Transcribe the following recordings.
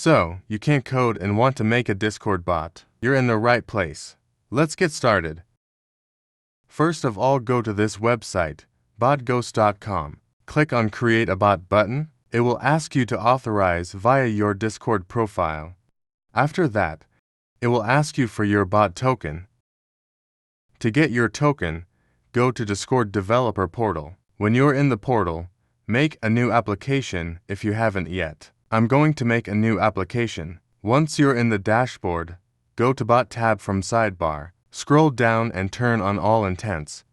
So, you can't code and want to make a Discord bot? You're in the right place. Let's get started. First of all, go to this website, botghost.com. Click on Create a Bot button. It will ask you to authorize via your Discord profile. After that, it will ask you for your bot token. To get your token, go to Discord Developer Portal. When you're in the portal, make a new application if you haven't yet. I'm going to make a new application. Once you're in the dashboard, go to Bot tab from sidebar. Scroll down and turn on all intents.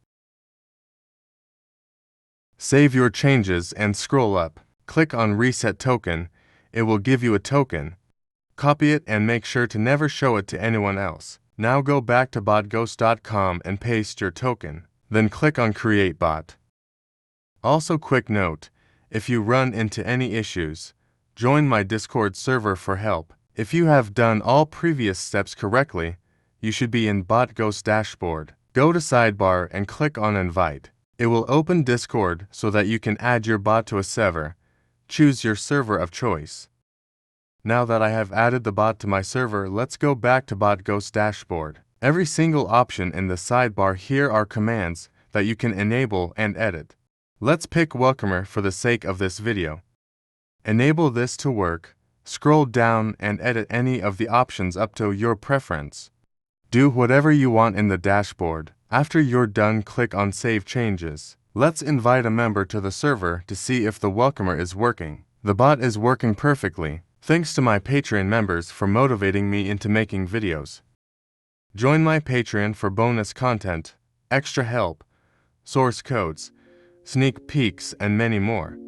Save your changes and scroll up. Click on Reset Token. It will give you a token. Copy it and make sure to never show it to anyone else. Now go back to botghost.com and paste your token. Then click on Create Bot. Also, quick note, if you run into any issues, join my Discord server for help. If you have done all previous steps correctly, you should be in BotGhost dashboard. Go to Sidebar and click on Invite. It will open Discord so that you can add your bot to a server. Choose your server of choice. Now that I have added the bot to my server, let's go back to BotGhost dashboard. Every single option in the sidebar here are commands that you can enable and edit. Let's pick Welcomer for the sake of this video. Enable this to work. Scroll down and edit any of the options up to your preference. Do whatever you want in the dashboard. After you're done, click on Save Changes. Let's invite a member to the server to see if the Welcomer is working. The bot is working perfectly. Thanks to my Patreon members for motivating me into making videos. Join my Patreon for bonus content, extra help, source codes, sneak peeks, and many more.